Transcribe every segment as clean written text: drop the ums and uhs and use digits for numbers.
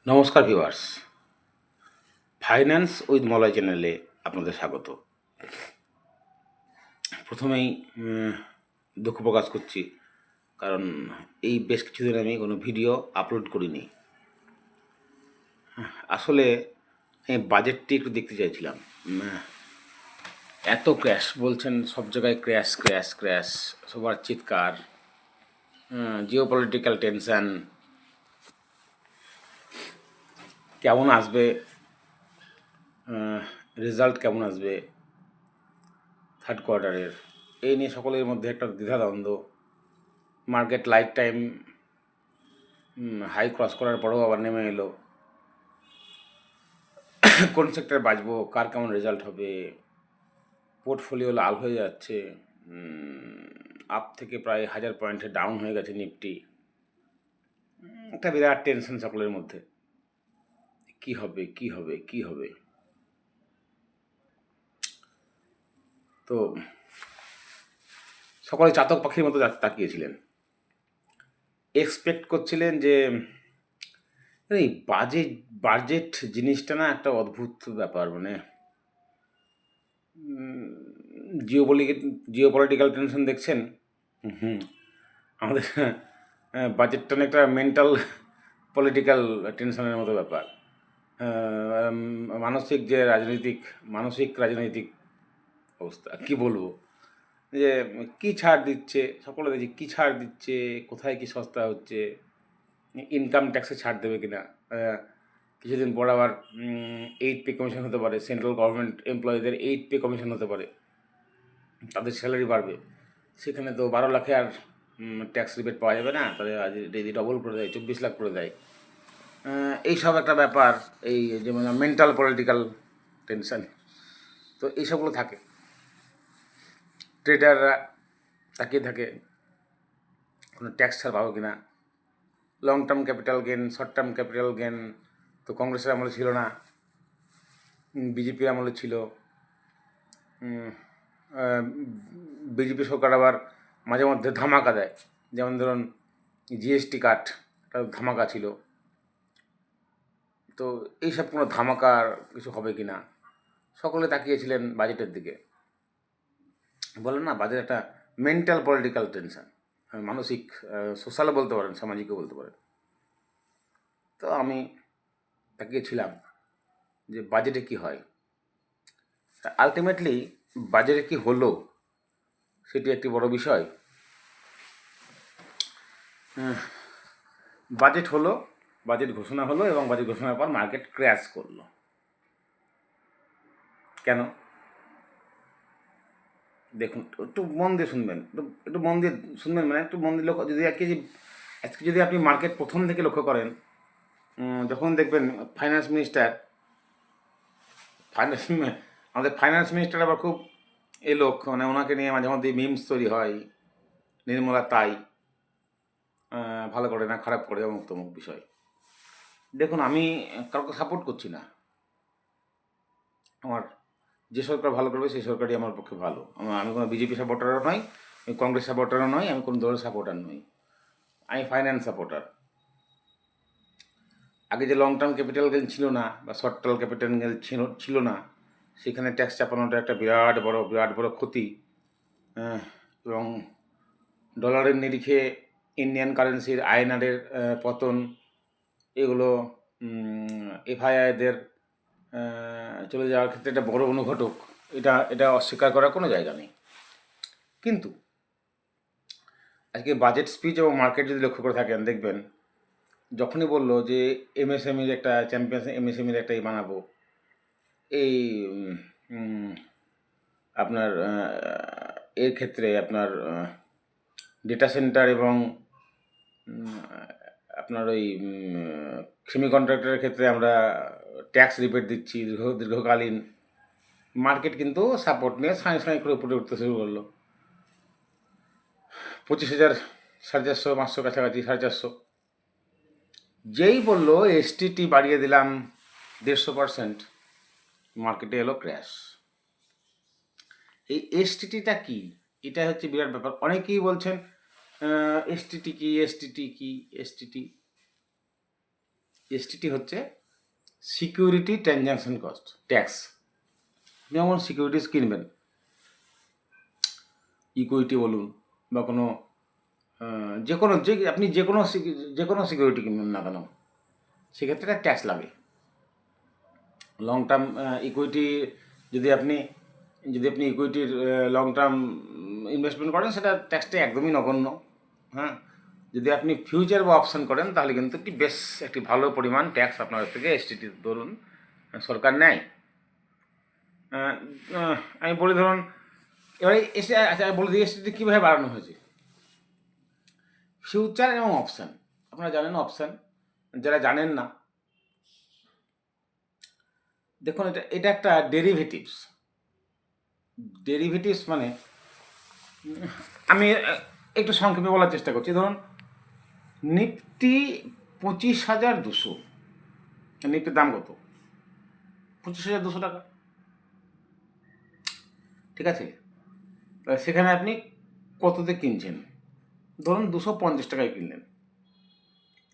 নমস্কার viewers, finance with Malay চ্যানেলে আপনাদের স্বাগত। প্রথমেই দুঃখ প্রকাশ করছি, কারণ এই বেশ কিছুদিন আমি কোনো ভিডিও আপলোড করিনি। আসলে বাজেটটি একটু দেখতে চাইছিলাম। এত ক্র্যাশ বলছেন, সব জায়গায় ক্র্যাশ ক্র্যাশ ক্র্যাশ, সবার চিৎকার, জিও পলিটিক্যাল টেনশান, কেমন আসবে রেজাল্ট, কেমন আসবে থার্ড কোয়ার্টারের, এই নিয়ে সকলের মধ্যে একটা দ্বিধাদ্বন্দ্ব। Market lifetime high cross করার পরেও আবার নেমে এলো। কোন সেক্টরে বাঁচবো, কার কেমন রেজাল্ট হবে, পোর্টফোলিও লাল হয়ে যাচ্ছে, আপ থেকে প্রায় 1000 পয়েন্টে ডাউন হয়ে গেছে নিফটি। একটা বিরাট টেনশন সকলের মধ্যে, কি হবে কি হবে কি হবে। তো সকলে চাতক পাখির মতো তাকিয়েছিলেন, এক্সপেক্ট করছিলেন যে এই বাজেট জিনিসটা না একটা অদ্ভুত ব্যাপার। মানে জিও পলিটিক্যাল টেনশন দেখছেন, আমাদের বাজেটটা না একটা মেন্টাল পলিটিক্যাল টেনশনের মতো ব্যাপার। মানসিক রাজনৈতিক অবস্থা, কি বলবো, যে কি ছাড় দিচ্ছে, সকলে দেখছি কী ছাড় দিচ্ছে, কোথায় কি সস্তা হচ্ছে, ইনকাম ট্যাক্সে ছাড় দেবে কিনা, কিছুদিন পর আবার 8 পে কমিশন হতে পারে, সেন্ট্রাল গভর্নমেন্ট এমপ্লয়ীদের 8 পে কমিশন হতে পারে, তাদের স্যালারি বাড়বে, সেখানে তো 12 লাখে আর ট্যাক্স রিবেট পাওয়া যাবে না, তাহলে আজ যদি ডবল করে দেয় 24 লাখ করে দেয়। এইসব একটা ব্যাপার, এই যেমন মেন্টাল পলিটিক্যাল টেনশন, তো এইসবগুলো থাকে। ট্রেডাররা তাকিয়ে থাকে কোনো ট্যাক্স ছাড় পাবো কিনা। Long term capital gain, short term capital gain তো কংগ্রেসের আমলে ছিল না, বিজেপির আমলে ছিল। বিজেপি সরকার আবার মাঝে মধ্যে ধামাকা দেয়, যেমন ধরুন জিএসটি কাট, একটা ধামাকা ছিল। তো এইসব কোনো ধামাকার কিছু হবে কি না, সকলে তাকিয়েছিলেন বাজেটের দিকে। বলেন না, বাজেট একটা মেন্টাল পলিটিক্যাল টেনশন, মানসিক, সোশ্যালও বলতে পারেন, সামাজিকও বলতে পারেন। তো আমি তাকিয়েছিলাম যে বাজেটে কি হয়। আলটিমেটলি বাজেটে কি হলো সেটি একটি বড় বিষয়। বাজেট হলো, বাজেট ঘোষণা হলো, এবং বাজেট ঘোষণার পর মার্কেট ক্র্যাশ করলো। কেন? দেখুন, একটু মন দিয়ে শুনবেন, একটু মন দিয়ে শুনবেন, মানে একটু মন দিয়ে লক্ষ্য, যদি আজকে যদি আপনি মার্কেট প্রথম থেকে লক্ষ্য করেন, যখন দেখবেন আমাদের ফাইন্যান্স মিনিস্টার আবার খুব লোক, মানে ওনাকে নিয়ে মাঝে মধ্যে মিমস তৈরি হয়, নির্মলা তাই ভালো করে না, খারাপ করে, অমুক তমুক বিষয়। দেখুন, আমি কাউকে সাপোর্ট করছি না। আমার যে সরকার ভালো করবে সেই সরকারই আমার পক্ষে ভালো। আমি কোনো বিজেপি সাপোর্টারও নই, আমি কংগ্রেস সাপোর্টারও নই, আমি কোনো দলের সাপোর্টার নই, আমি ফাইন্যান্স সাপোর্টার। আগে যে লং টার্ম ক্যাপিটাল গেইন ছিল না, বা শর্ট টার্ম ক্যাপিটাল গেইন ছিল না, সেখানে ট্যাক্স চাপানোটা একটা বিরাট বড় ক্ষতি। এবং ডলারের নিরিখে ইন্ডিয়ান কারেন্সির আইএনআরের পতন, এগুলো এফআইআইদের চলে যাওয়ার ক্ষেত্রে একটা বড় অনুঘটক। এটা অস্বীকার করার কোনো জায়গা নেই। কিন্তু আজকে বাজেট স্পিচ এবং মার্কেট যদি লক্ষ্য করে থাকেন, দেখবেন যখনই বললো যে এমএসএমইর একটা চ্যাম্পিয়ন্স, এমএসএমইর একটা বানাবো, এই আপনার এর ক্ষেত্রে আপনার ডেটা সেন্টার এবং আপনার ওই সেমি কন্ট্রাক্টরের ক্ষেত্রে আমরা ট্যাক্স রিবেট দিচ্ছি দীর্ঘকালীন, মার্কেট কিন্তু সাপোর্ট নিয়ে সাঁই করে উপরে উঠতে শুরু করলো। 25,000, 450, 500 কাছাকাছি, 450। যেই বললো এসটিটি বাড়িয়ে দিলাম 150%, মার্কেটে এলো ক্র্যাশ। এই এসটিটিটা কি, এটা হচ্ছে বিরাট ব্যাপার। অনেকেই বলছেন এসটিটি কি, এসটিটি কি, এসটিটি এসটিটি হচ্ছে সিকিউরিটি ট্রানজ্যাকশন কস্ট ট্যাক্স। যেমন সিকিউরিটিস কিনবেন, ইকুইটি বলুন বা কোনো আপনি যে কোনো সিকিউরিটি কিনবেন না কেন, সেক্ষেত্রে একটা ট্যাক্স লাগে। লং টার্ম ইকুইটি যদি আপনি ইকুইটির লং টার্ম ইনভেস্টমেন্ট করেন, সেটা ট্যাক্সটা একদমই নগণ্য। হ্যাঁ, যদি আপনি ফিউচার বা অপশন করেন, তাহলে কিন্তু একটি ভালো পরিমাণ ট্যাক্স আপনার থেকে এসটিটি ধরুন সরকার নেয়। আমি বলি ধরুন, এবারে আচ্ছা বলে দিই এসটিটি কীভাবে বাড়ানো হয়েছে। ফিউচার এবং অপশান, আপনারা জানেন অপশান, যারা জানেন না, দেখুন এটা একটা ডেরিভেটিভস মানে, আমি একটু সংক্ষেপে বলার চেষ্টা করছি। ধরুন নিফটি 25,200, নিফটির দাম কত? 25,200 টাকা, ঠিক আছে। সেখানে আপনি কততে কিনছেন? ধরুন 250 টাকায় কিনলেন।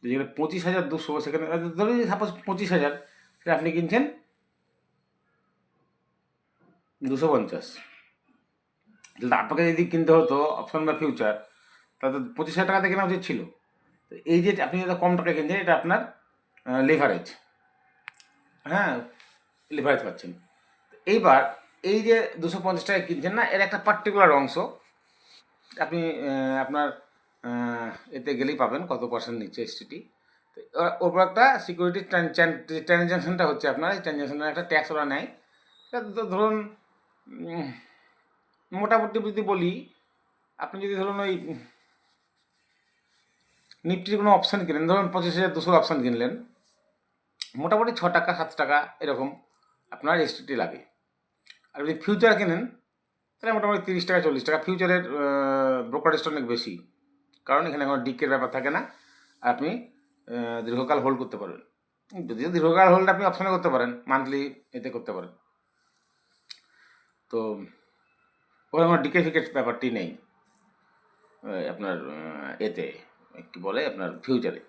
যেখানে 25,200, সেখানে ধরুন সাপোজ 25,000, সেটা আপনি কিনছেন 250। তাহলে আপনাকে যদি কিনতে হতো অপশন বা ফিউচার, তাহলে 25,000 টাকাতে কেনা উচিত ছিল। তো এই যে আপনি যেটা কম টাকায় কিনছেন, এটা আপনার লেভারেজ। হ্যাঁ, লেভারেজ পাচ্ছেন। এইবার এই যে 250 টাকায় কিনছেন না, এর একটা পার্টিকুলার অংশ আপনি আপনার এতে গেলেই পাবেন কত পার্সেন্ট নিচ্ছে এসটিটি। তো ওপর একটা সিকিউরিটি ট্রানজ্যাকশনটা হচ্ছে আপনার, এই ট্রানজ্যাকশনের একটা ট্যাক্স ওরা নেয়। ধরুন মোটামুটি যদি বলি, আপনি যদি ধরুন ওই নিফটির কোনো অপশান কিনেন, ধরুন 25,200 অপশান কিনলেন, মোটামুটি 6 টাকা 7 টাকা এরকম আপনার এসটিটি লাগে। আর যদি ফিউচার কেনেন, তাহলে মোটামুটি 30 টাকা 40 টাকা। ফিউচারের ব্রোকারেজটা অনেক বেশি, কারণ এখানে কোনো ডিকের ব্যাপার থাকে না। আপনি দীর্ঘকাল হোল্ড করতে পারবেন। যদিও দীর্ঘকাল হোল্ড আপনি অপশানে করতে পারেন, মান্থলি এতে করতে পারেন। তো ওখানে কোনো ডিকে ফিকেট ব্যাপারটি নেই আপনার এতে, কী বলে, আপনার ফিউচারে।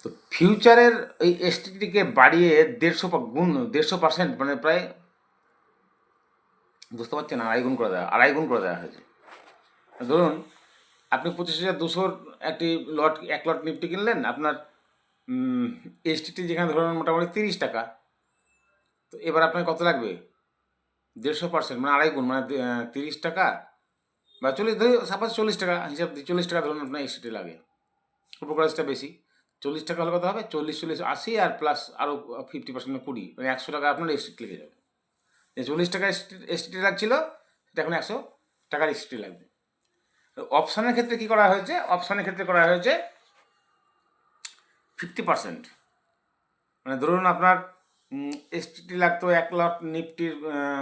তো ফিউচারের এই এসটিটিকে বাড়িয়ে 150% মানে প্রায়, বুঝতে পারছেন, আড়াই গুণ করে দেওয়া হয়েছে। ধরুন আপনি 25,200 একটি এক লট নিফটি কিনলেন, আপনার এসটিটি যেখানে ধরুন মোটামুটি 30 টাকা, তো এবার আপনার কত লাগবে? 150%, মানে আড়াই গুণ, মানে 30 টাকা বা 40, ধরুন সাপোজ 40 টাকা হিসাব দিই, 40 টাকা ধরুন আপনার এসটিটি লাগে। উপকারটা বেশি, 40 টাকা হলে কত হবে? 40 আর প্লাস আরও 50%, 20, মানে 100 টাকা আপনার এসটিটি লেগে যাবে। যে 40 টাকা এসটিটি লাগছিল, সেটা এখন 100 টাকার এসটিটি লাগবে। অপশানের ক্ষেত্রে কী করা হয়েছে? অপশানের ক্ষেত্রে করা হয়েছে 50%। মানে ধরুন আপনার এসটিটি লাগতো 1 লট নিফটির,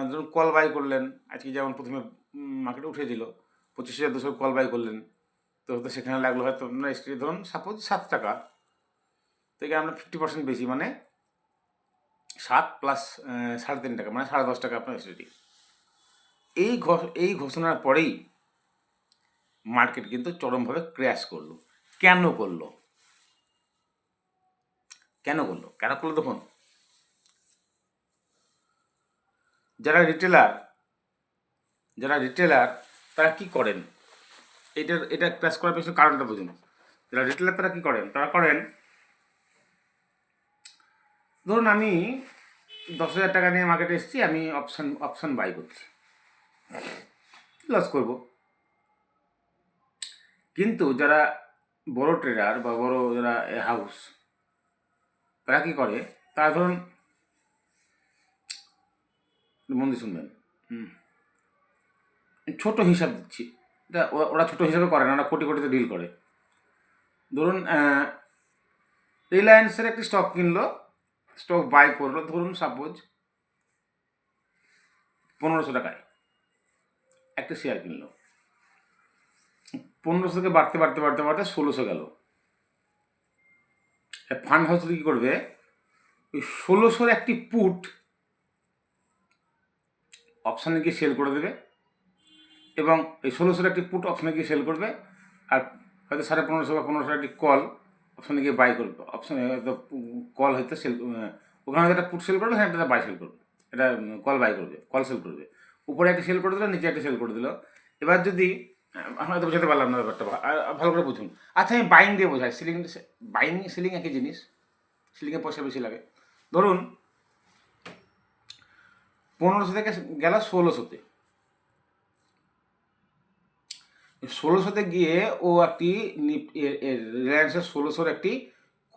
ধরুন কল বাই করলেন, আজকে যেমন প্রথমে মার্কেটে উঠে দিল, 25,200 কল বাই করলেন, তো সেখানে লাগলো হয়তো আপনার এসটিটি ধরুন সাপোজ 7 টাকা, থেকে আমরা 50% বেশি, মানে 7 প্লাস 3.5 টাকা, মানে 10.5 টাকা আপনার এসটিটি। এই ঘোষণার পরেই মার্কেট কিন্তু চরমভাবে ক্র্যাশ করলো। কেন করলো? দেখুন, যারা রিটেলার তারা কি করেন, এটা ক্র্যাশ করার পেছনে কারণটা বুঝুন। যারা রিটেলার তারা কি করেন? ধরুন আমি 10,000 টাকা নিয়ে মার্কেটে এসেছি, আমি অপশান বাই করছি, লস করব। কিন্তু যারা বড় ট্রেডার বা বড় যারা হাউস, তারা কি করে? তারা ধরুন, মন দিয়ে শুনবেন, ছোট হিসাব দিচ্ছি, এটা ওরা ছোট হিসাবে করে না, ওরা কোটি কোটিতে ডিল করে। ধরুন রিলায়েন্সের একটি স্টক বাই করলো, ধরুন সাপোজ 1500 টাকায় একটা শেয়ার কিনলো, 1500 থেকে বাড়তে 1600 গেল। ফান্ড হাউস কী করবে? ওই 1600 একটি পুট অপশানে গিয়ে সেল করে দেবে, এবং এই 1600 একটি পুট অপশানে গিয়ে সেল করবে, আর হয়তো 1550 বা 1500 একটি কল অপশানে গিয়ে বাই করবে, অপশানে কল হয়তো সেল, ওখানে হয়তো একটা পুট সেল করবে, হ্যাঁ একটা বাই সেল করবে, এটা কল বাই করবে, কল সেল করবে, উপরে একটা সেল করে দিল, নিচে একটা সেল করে দিল। এবার যদি হয়তো বোঝাতে পারলাম না ব্যাপারটা, ভালো করে বুঝুন। আচ্ছা আমি বাইং দিয়ে বোঝাই, সিলিং, বাইং সিলিং একই জিনিস, সিলিংয়ে পয়সা বেশি লাগে। ধরুন 1500 থেকে গেল 1600-তে, 1600-তে গিয়ে ও একটি রিলায়েন্সের 1600-র একটি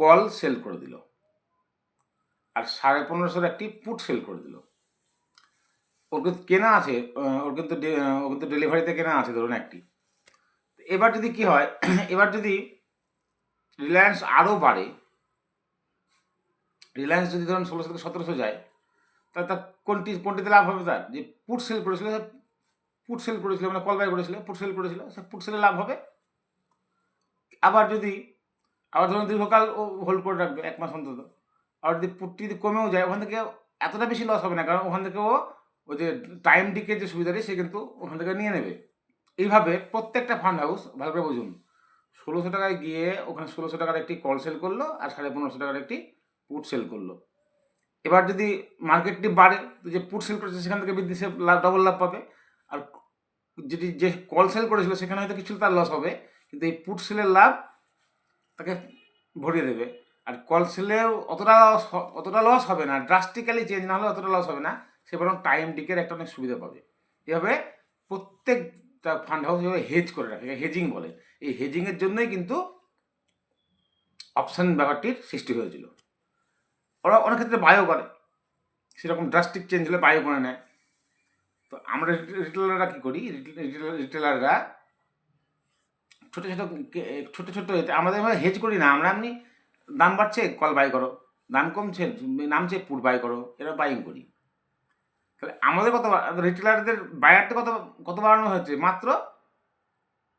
কল সেল করে দিল, আর 1550-র একটি পুট সেল করে দিল। ওর কিন্তু কেনা আছে, ওর কিন্তু ডেলিভারিতে কেনা আছে ধরুন একটি। এবার যদি কি হয়, এবার যদি রিলায়েন্স আরও বাড়ে, রিলায়েন্স যদি ধরুন 1600 থেকে 1700 যায়, তাহলে তার কোনটিতে লাভ হবে? তার যে পুট সেল করেছিল, মানে কল বাই করেছিল, পুট সেল করেছিল, সে পুট সেলে লাভ হবে। আবার ধরুন দীর্ঘকাল ও হোল্ড করে রাখবে, 1 মাস অন্তত। আর যদি পুটটি যদি কমেও যায়, ওখান থেকে এতটা বেশি লস হবে না, কারণ ওখান থেকে ও ওই যে টাইম ডিকের যে সুবিধাটি সে কিন্তু ওখান থেকে নিয়ে নেবে। এইভাবে প্রত্যেকটা ফান্ড হাউস, ভালো করে বুঝুন, 1600 টাকায় গিয়ে ওখানে 1600 টাকার একটি কল সেল করলো, আর 1550 টাকার একটি পুট সেল করলো। এবার যদি মার্কেটটি বাড়ে, তো যে পুট সেল করেছে সেখান থেকে বৃদ্ধি, সে লাভ, ডবল লাভ পাবে। আর যে কল সেল করেছিল সেখানে হয়তো কিছু তার লস হবে, কিন্তু এই পুট সেলের লাভ তাকে ভরিয়ে দেবে। আর কল সেলেও অতটা লস হবে না, ড্রাস্টিক্যালি চেঞ্জ না হলে অতটা লস হবে না, সে বরং টাইম ডিকের একটা অনেক সুবিধা পাবে। এভাবে প্রত্যেকটা ফান্ড হাউস এভাবে হেজ করে রাখে, হেজিং বলে। এই হেজিংয়ের জন্যই কিন্তু অপশান ব্যাপারটির সৃষ্টি হয়েছিল। ওরা অনেক ক্ষেত্রে বায়ও করে, সেরকম ড্রাস্টিক চেঞ্জ হলে বায়ও করে নেয়। তো আমরা রিটেলাররা কী করি, রিটেলাররা ছোটো ছোটো আমাদের হেজ করি না, আমরা এমনি দাম বাড়ছে কল বাই করো, দাম কমছে নামছে পুট বাই করো, এরা বাইং করি। তাহলে আমাদের রিটেলারদের বায়ারটা কত বাড়ানো হয়েছে? মাত্র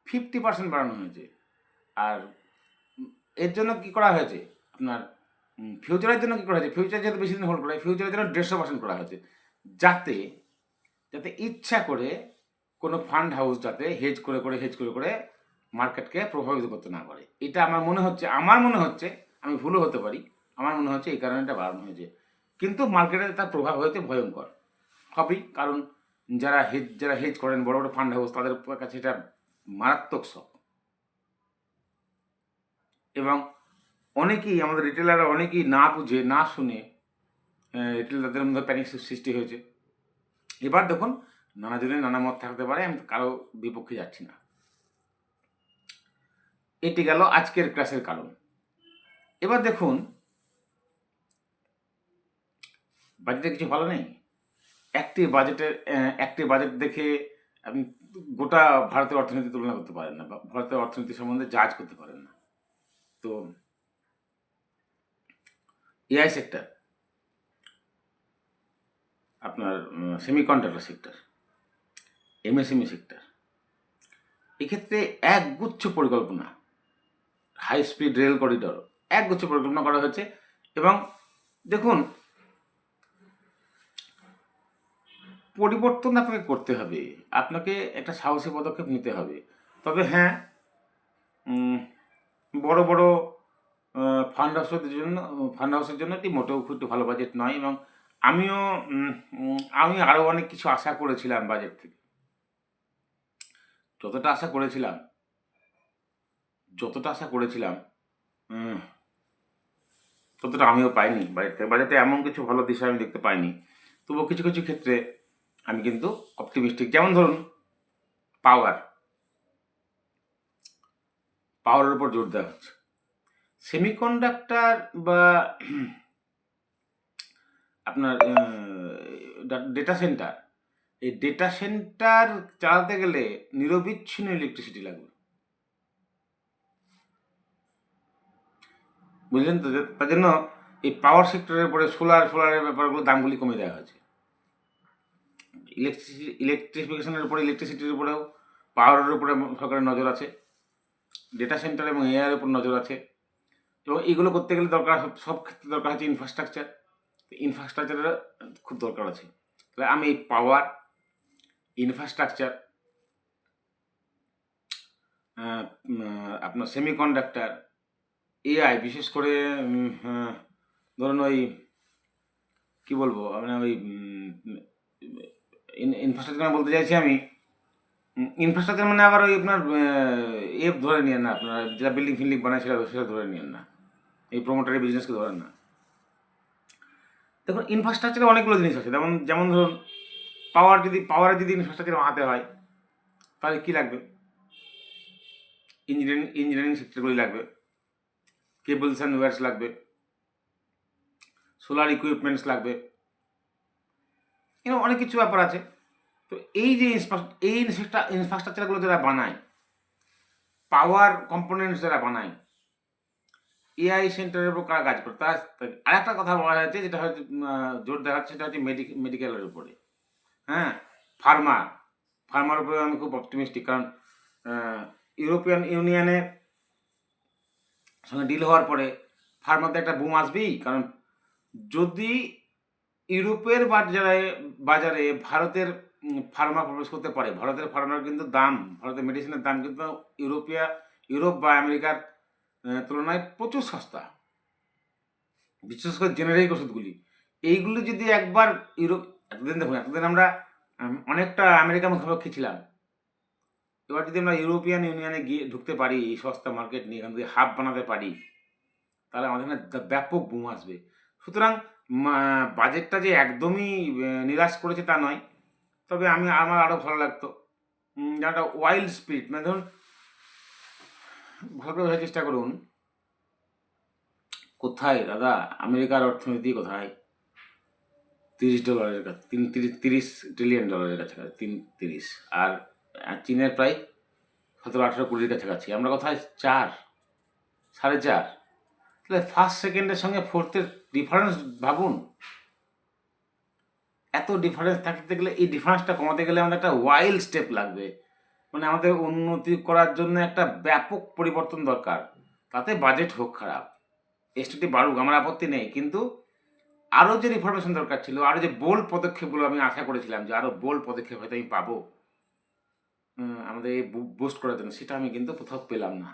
50% বাড়ানো হয়েছে। আর এর জন্য কি করা হয়েছে আপনার, ফিউচারের জন্য কী করা হয়েছে, ফিউচার যেহেতু বেশি দিন হোল্ড করা হয়, ফিউচারের জন্য 150% করা হয়েছে, যাতে ইচ্ছা করে কোনো ফান্ড হাউস যাতে হেজ করে মার্কেটকে প্রভাবিত করতে না পারে। এটা আমার মনে হচ্ছে, আমি ভুলও হতে পারি, আমার মনে হচ্ছে এই কারণে এটা বাড়ানো হয়েছে। কিন্তু মার্কেটে তার প্রভাব হয়েছে ভয়ঙ্কর, হবেই, কারণ যারা হেজ করেন, বড় বড় ফান্ড হাউস, তাদের কাছে এটা মারাত্মক শখ। এবং আমাদের রিটেলাররা অনেকেই না বুঝে না শুনে রিটেলারদের মধ্যে প্যানিক সৃষ্টি হয়েছে। এবার দেখুন, নানা জনের নানা মত থাকতে পারে, আমি কারো বিপক্ষে যাচ্ছি না। এটি গেল আজকের ক্লাসের কারণ। এবার দেখুন, বাজেটে কিছু ভালো নেই। একটি বাজেট দেখে আপনি গোটা ভারতের অর্থনীতি তুলনা করতে পারেন না, বা ভারতের অর্থনীতি সম্বন্ধে জাজ করতে পারেন না। তো এআই সেক্টর, আপনার সেমিকন্ডাক্টর সেক্টর, এমএসএমই সেক্টর, এক্ষেত্রে একগুচ্ছ পরিকল্পনা, হাই স্পিড রেল করিডর, একগুচ্ছ পরিকল্পনা করা হয়েছে। এবং দেখুন, পরিবর্তন আপনাকে করতে হবে, আপনাকে একটা সাহসী পদক্ষেপ নিতে হবে। তবে হ্যাঁ, বড় বড় ফান্ড হাউসের জন্য এটি মোটেও খুব একটু ভালো বাজেট নয়। এবং আমি আরও অনেক কিছু আশা করেছিলাম বাজেট থেকে, যতটা আশা করেছিলাম ততটা আমিও পাইনি। বাজেটে এমন কিছু ভালো দিশা আমি দেখতে পাইনি। তবুও কিছু কিছু ক্ষেত্রে আমি কিন্তু অপটিমিস্টিক। যেমন ধরুন পাওয়ারের উপর জোর দেওয়া হচ্ছে। সেমিকন্ডাক্টর বা আপনার ডেটা সেন্টার, এই ডেটা সেন্টার চালাতে গেলে নিরবিচ্ছিন্ন ইলেকট্রিসিটি লাগবে, বুঝলেন তো? তার জন্য এই পাওয়ার সেক্টরের উপরে সোলারের ব্যাপারগুলো দামগুলি কমে দেওয়া হয়েছে। ইলেকট্রিফিকেশনের উপরে, ইলেকট্রিসিটির উপরেও, পাওয়ারের উপরে সরকারের নজর আছে, ডেটা সেন্টার এবং এআইয়ের উপর নজর আছে। এবং এইগুলো করতে গেলে সব ক্ষেত্রে দরকার হচ্ছে ইনফ্রাস্ট্রাকচারের খুব দরকার আছে। তাহলে আমি এই পাওয়ার, ইনফ্রাস্ট্রাকচার, আপনার সেমিকন্ডাক্টর, এআই, বিশেষ করে ধরুন ওই কী বলবো মানে ওই ইনফ্রাস্ট্রাকচার বলতে চাইছি আমি, ইনফ্রাস্ট্রাকচার মানে আবার ওই আপনার ধরে নিয়েন না, আপনার যেটা বিল্ডিং ফিল্ডিং বানায় সেটা ধরে নিয়েন না, এই প্রমোটারি বিজনেসকে ধরেন না। দেখুন ইনফ্রাস্ট্রাকচারে অনেকগুলো জিনিস আছে, যেমন ধরুন পাওয়ারের যদি ইনফ্রাস্ট্রাকচার বানাতে হয় তাহলে কী লাগবে? ইঞ্জিনিয়ারিং সেক্টরগুলি লাগবে, কেবলস অ্যান্ড ওয়্যারস লাগবে, সোলার ইকুইপমেন্টস লাগবে, এরকম অনেক কিছু ব্যাপার আছে। তো এই যে ইনফ্রাস্ট্রাকচারগুলো যারা বানায়, পাওয়ার কম্পোনেন্টস যারা বানায়, এআই সেন্টারের উপর কারা কাজ করে, তার আরেকটা কথা বলা হয়েছে যেটা হয়তো জোর দেখাচ্ছে, সেটা হচ্ছে মেডিকেলের উপরে। হ্যাঁ, ফার্মার উপরে আমি খুব অপটিমিস্টিক, কারণ ইউরোপিয়ান ইউনিয়নের সঙ্গে ডিল হওয়ার পরে ফার্মাতে একটা বুম আসবেই। কারণ যদি ইউরোপের বাজারে ভারতের ফার্মা প্রবেশ করতে পারে, ভারতের ফার্মার কিন্তু দাম, ভারতের মেডিসিনের দাম কিন্তু ইউরোপ বা আমেরিকার তুলনায় প্রচুর সস্তা, বিশেষ করে জেনারিক ওষুধগুলি। এইগুলি যদি একবার এতদিন আমরা অনেকটা আমেরিকা মুখাপেক্ষী ছিলাম, এবার যদি আমরা ইউরোপিয়ান ইউনিয়নে গিয়ে ঢুকতে পারি, এই সস্তা মার্কেট নিয়ে এখান থেকে হাব বানাতে পারি, তাহলে আমাদের এখানে ব্যাপক বুম আসবে। সুতরাং বাজেটটা যে একদমই নিরাশ করেছে তা নয়, তবে আমার আরও ভালো লাগতো একটা ওয়াইল্ড স্পিরিট, মানে ধরুন ভালো করে বোঝার চেষ্টা করুন, কোথায় দাদা আমেরিকার অর্থনীতি কোথায়? $30 কাছে, 30 ট্রিলিয়ন ডলারের কাছাকাছি, 30। আর চীনের প্রায় 17-18 কোটির কাছাকাছি। আমরা কোথায়? 4, 4.5। তাহলে ফার্স্ট সেকেন্ডের সঙ্গে ফোর্থের ডিফারেন্স ভাবুন। এত ডিফারেন্স থাকতে গেলে, এই ডিফারেন্সটা কমাতে গেলে আমাদের একটা ওয়াইল্ড স্টেপ লাগবে, মানে আমাদের উন্নতি করার জন্য একটা ব্যাপক পরিবর্তন দরকার। তাতে বাজেট হোক খারাপ, এসটিটি বাড়ুক, আমার আপত্তি নেই, কিন্তু আরও যে রিফরমেশন দরকার ছিল, আরও যে বোল্ড পদক্ষেপগুলো আমি আশা করেছিলাম যে আরও বোল্ড পদক্ষেপ হয়তো আমি পাবো আমাদের এই বুস্ট করার জন্য, সেটা আমি কিন্তু কোথাও পেলাম না।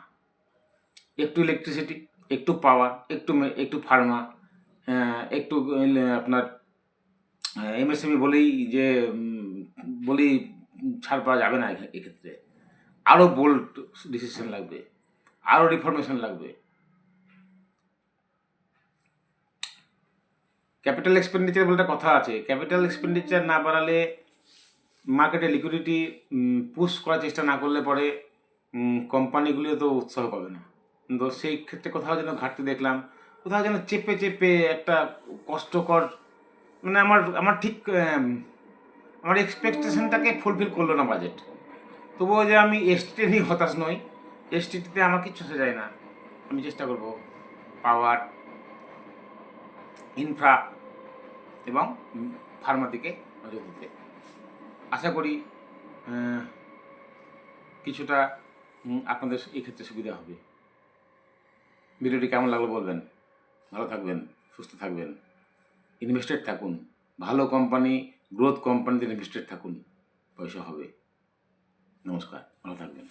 একটু ইলেকট্রিসিটি, একটু পাওয়ার, একটু ফার্মা, একটু আপনার এমএসএমই বলেই ছাড় পাওয়া যাবে না এক্ষেত্রে। আরও বোল্ড ডিসিশন লাগবে, আরও রিফরমেশন লাগবে। ক্যাপিটাল এক্সপেন্ডিচার বলে একটা কথা আছে, ক্যাপিটাল এক্সপেন্ডিচার না বাড়ালে, মার্কেটে লিকুইডিটি পুশ করার চেষ্টা না করলে পরে কোম্পানিগুলিও তো উৎসাহ পাবে না। তো সেই ক্ষেত্রে কোথাও যেন ঘাটতি দেখলাম, কোথাও যেন চেপে একটা কষ্টকর, মানে আমার ঠিক আমার এক্সপেকটেশনটাকে ফুলফিল করলো না বাজেট। তবুও যে আমি এসটিতে নিয়ে হতাশ নই, এসটিতে আমার কিচ্ছু হয়ে যায় না। আমি চেষ্টা করব পাওয়ার, ইনফ্রা এবং ফার্মার দিকে নজর দিতে। আশা করি কিছুটা আপনাদের এই ক্ষেত্রে সুবিধা হবে। ভিডিওটি কেমন লাগলো বলবেন। ভালো থাকবেন, সুস্থ থাকবেন, ইনভেস্টেড থাকুন, ভালো কোম্পানি, গ্রোথ কোম্পানিতে ইনভেস্টেড থাকুন, পয়সা হবে। নমস্কার, ভালো থাকবেন।